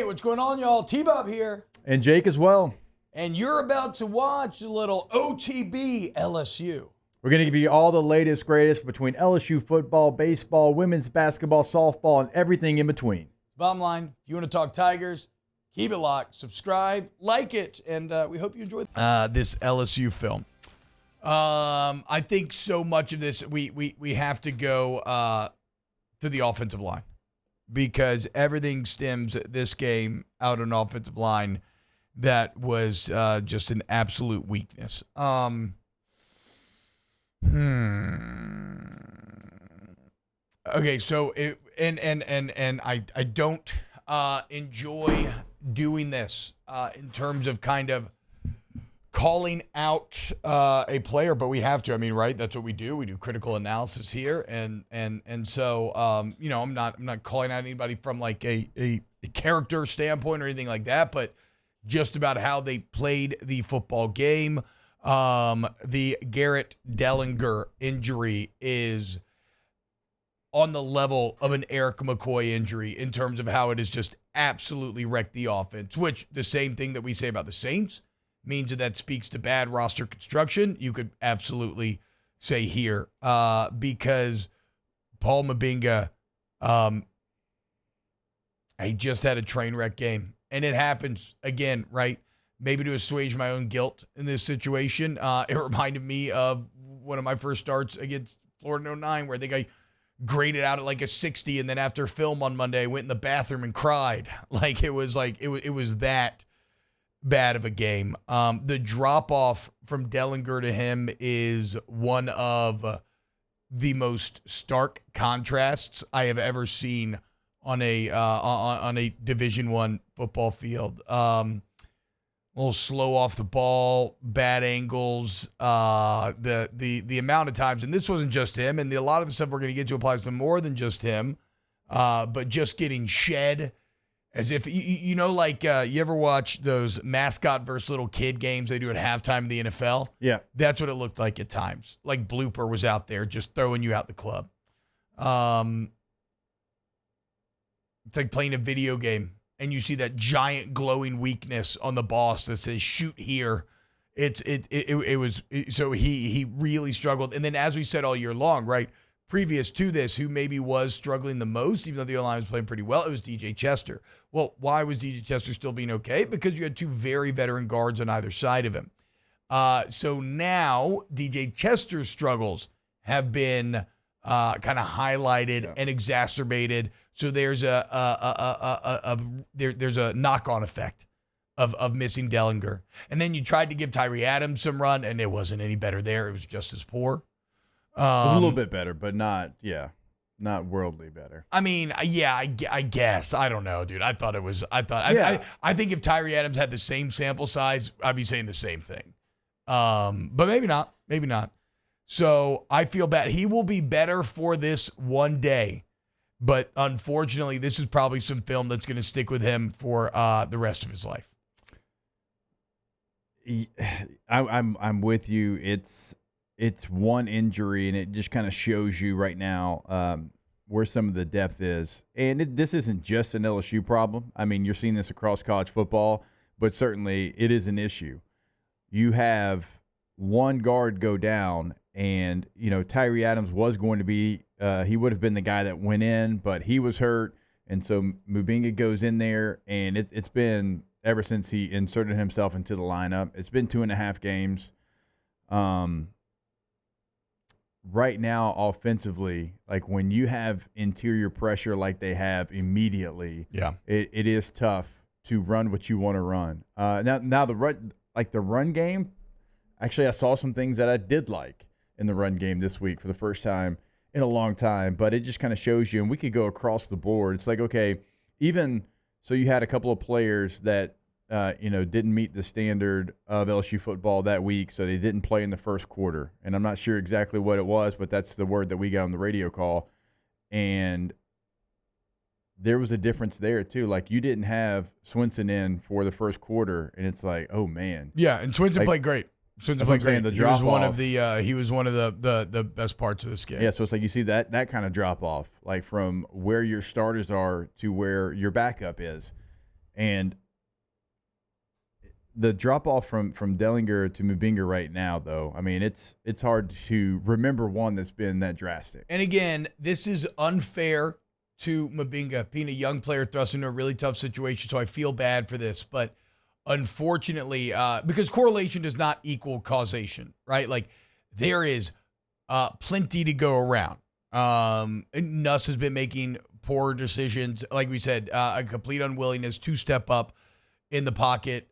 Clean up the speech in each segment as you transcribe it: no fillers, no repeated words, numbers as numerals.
what's going on, y'all? T-Bob here. And Jake as well. And you're about to watch a little OTB LSU. We're going to give you all the latest, greatest between LSU football, baseball, women's basketball, softball, and everything in between. Bottom line, if you want to talk Tigers, keep it locked, subscribe, like it, and we hope you enjoy this LSU film. I think so much of this, we have to go to the offensive line because everything stems this game out on offensive line that was just an absolute weakness. Okay, so I don't enjoy doing this in terms of kind of calling out a player, but we have to. I mean, right? That's what we do. We do critical analysis here, and so I'm not calling out anybody from like a character standpoint or anything like that, but just about how they played the football game. The Garrett Dellinger injury is on the level of an Eric McCoy injury in terms of how it has just absolutely wrecked the offense, which the same thing that we say about the Saints means that speaks to bad roster construction. You could absolutely say here because Paul Mainga, he just had a train wreck game. And it happens again, right? Maybe to assuage my own guilt in this situation. It reminded me of one of my first starts against Florida in 2009 where they got graded out at like a 60, and then after film on Monday, I went in the bathroom and cried. It was that bad of a game. The drop off from Dellinger to him is one of the most stark contrasts I have ever seen on a Division I football field. A little slow off the ball, bad angles, the amount of times, and this wasn't just him, and a lot of the stuff we're going to get to applies to more than just him, but just getting shed as if, you ever watch those mascot versus little kid games they do at halftime in the NFL? Yeah. That's what it looked like at times. Like Blooper was out there just throwing you out the club. It's like playing a video game and you see that giant glowing weakness on the boss that says shoot here. So he really struggled. And then as we said all year long, right, previous to this, who maybe was struggling the most, even though the O-line was playing pretty well, it was DJ Chester. Well, why was DJ Chester still being okay? Because you had two very veteran guards on either side of him. So now DJ Chester's struggles have been kind of highlighted and exacerbated. So there's there's a knock-on effect of missing Dellinger. And then you tried to give Tyree Adams some run, and it wasn't any better there. It was just as poor. It was a little bit better, but not worldly better. I mean, I guess. I don't know, dude. I think if Tyree Adams had the same sample size, I'd be saying the same thing. But maybe not. Maybe not. So I feel bad. He will be better for this one day. But unfortunately, this is probably some film that's going to stick with him for the rest of his life. I'm with you. It's one injury, and it just kind of shows you right now where some of the depth is. And this isn't just an LSU problem. I mean, you're seeing this across college football, but certainly it is an issue. You have one guard go down, and Tyree Adams was going to be he would have been the guy that went in, but he was hurt, and so Mainga goes in there, and it's been ever since he inserted himself into the lineup. It's been 2.5 games. Right now, offensively, like when you have interior pressure like they have immediately, it is tough to run what you want to run. Now the run game. Actually, I saw some things that I did like in the run game this week for the first time in a long time, but it just kind of shows you, and we could go across the board. It's like, okay, even so you had a couple of players that, didn't meet the standard of LSU football that week, so they didn't play in the first quarter. And I'm not sure exactly what it was, but that's the word that we got on the radio call. And there was a difference there, too. Like, you didn't have Swinson in for the first quarter, and it's like, oh, man. Yeah, and Swinson played great. That's what I'm saying, he was one of the best parts of this game. Yeah, so it's like you see that kind of drop off, like from where your starters are to where your backup is. And the drop-off from Dellinger to Mainga right now, though, I mean, it's hard to remember one that's been that drastic. And again, this is unfair to Mainga, being a young player thrust into a really tough situation, so I feel bad for this. But unfortunately, because correlation does not equal causation, right? Like, there is plenty to go around. Nuss has been making poor decisions. Like we said, a complete unwillingness to step up in the pocket.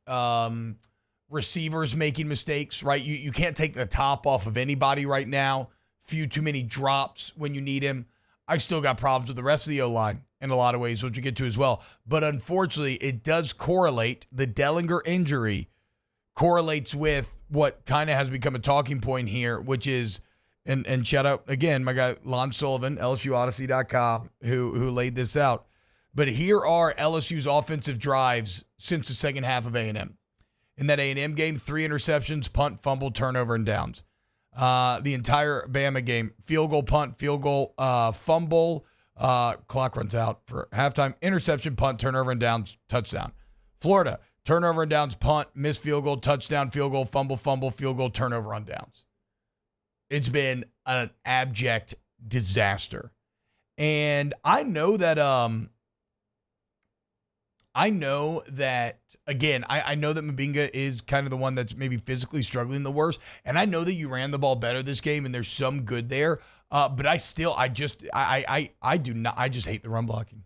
Receivers making mistakes, right? You can't take the top off of anybody right now. Few too many drops when you need him. I still got problems with the rest of the O-line in a lot of ways, which we'll get to as well. But unfortunately, it does correlate. The Dellinger injury correlates with what kind of has become a talking point here, which is, and shout out again, my guy Lon Sullivan, LSUodyssey.com, who laid this out. But here are LSU's offensive drives since the second half of A&M. In that A&M game, 3 interceptions, punt, fumble, turnover, and downs. The entire Bama game, field goal, punt, field goal, fumble, clock runs out for halftime, interception, punt, turnover, and downs, touchdown. Florida, turnover and downs, punt, missed field goal, touchdown, field goal, fumble, field goal, turnover on downs. It's been an abject disaster. And I know that, again, I know that Mainga is kind of the one that's maybe physically struggling the worst. And I know that you ran the ball better this game and there's some good there. But I just hate the run blocking.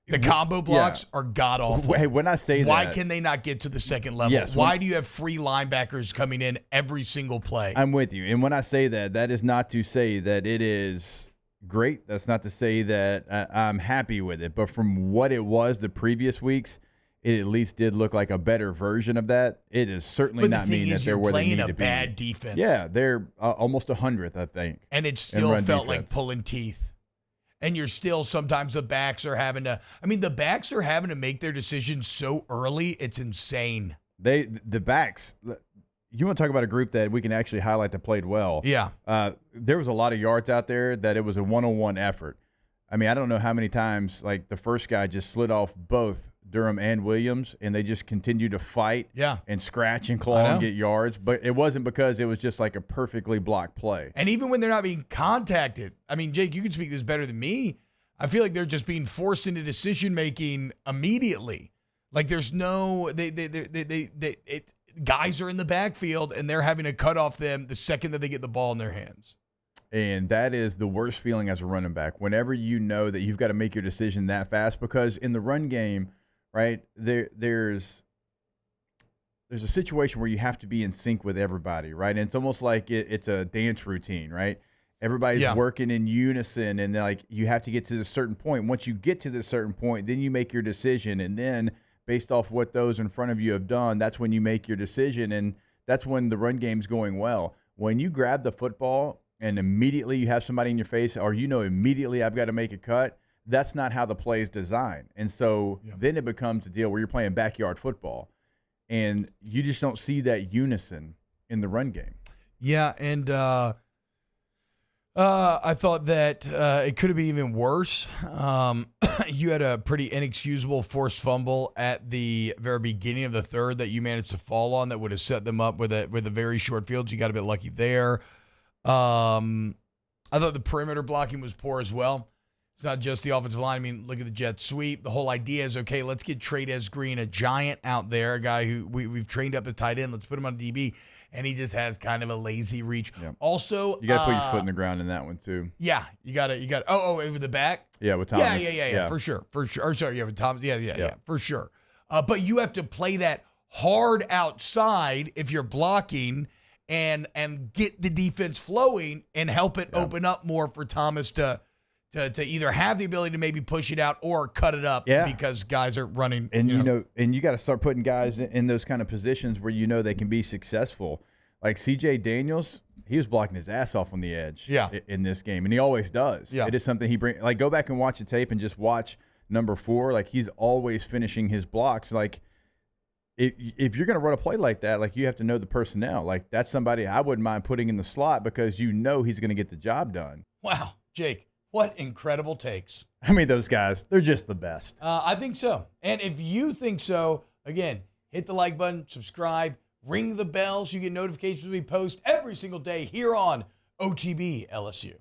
The combo blocks are god awful. Hey, when I say why can they not get to the second level? Yes, why do you have free linebackers coming in every single play? I'm with you. And when I say that, that is not to say that it is great. That's not to say that I'm happy with it. But from what it was the previous weeks, it at least did look like a better version of that. It is certainly not mean that they're where they need to be. You're playing a bad defense. Yeah, they're almost 100th, I think. And it still felt like pulling teeth. And you're still, sometimes the backs are having to make their decisions so early, it's insane. The backs, you want to talk about a group that we can actually highlight that played well. Yeah. There was a lot of yards out there that it was a one-on-one effort. I mean, I don't know how many times, like, the first guy just slid off both Durham and Williams, and they just continued to fight and scratch and claw and get yards. But it wasn't because it was just like a perfectly blocked play. And even when they're not being contacted, I mean, Jake, you can speak this better than me. I feel like they're just being forced into decision-making immediately. Like, there's no guys are in the backfield, and they're having to cut off them the second that they get the ball in their hands. And that is the worst feeling as a running back, whenever you know that you've got to make your decision that fast, because in the run game, right, there's a situation where you have to be in sync with everybody, right? And it's almost like it's a dance routine, right? Everybody's working in unison, and like you have to get to a certain point. Once you get to this certain point, then you make your decision, and then based off what those in front of you have done, that's when you make your decision, and that's when the run game's going well. When you grab the football and immediately you have somebody in your face, or immediately I've got to make a cut, that's not how the play is designed. And so then it becomes a deal where you're playing backyard football, and you just don't see that unison in the run game. Yeah, and I thought that it could have been even worse. You had a pretty inexcusable forced fumble at the very beginning of the third that you managed to fall on that would have set them up with a very short field. So you got a bit lucky there. I thought the perimeter blocking was poor as well. It's not just the offensive line. I mean, look at the jet sweep. The whole idea is, okay, let's get Trades Green, a giant out there, a guy who we've trained up at tight end. Let's put him on DB. And he just has kind of a lazy reach. Yep. Also, you got to put your foot in the ground in that one too. Yeah, you got to. Oh, with the back. Yeah, with Thomas. Yeah, for sure. Or sorry, with Thomas. Yeah, for sure. But you have to play that hard outside if you're blocking, and get the defense flowing and help it open up more for Thomas to either have the ability to maybe push it out or cut it up because guys are running. And and you got to start putting guys in those kind of positions where they can be successful. Like CJ Daniels, he was blocking his ass off on the edge in this game, and he always does. Yeah. It is something he brings. Like, go back and watch the tape and just watch number 4. Like, he's always finishing his blocks. Like, if you're going to run a play like that, like, you have to know the personnel. Like, that's somebody I wouldn't mind putting in the slot because he's going to get the job done. Wow, Jake. What incredible takes. I mean, those guys, they're just the best. I think so. And if you think so, again, hit the like button, subscribe, ring the bell so you get notifications when we post every single day here on OTB LSU.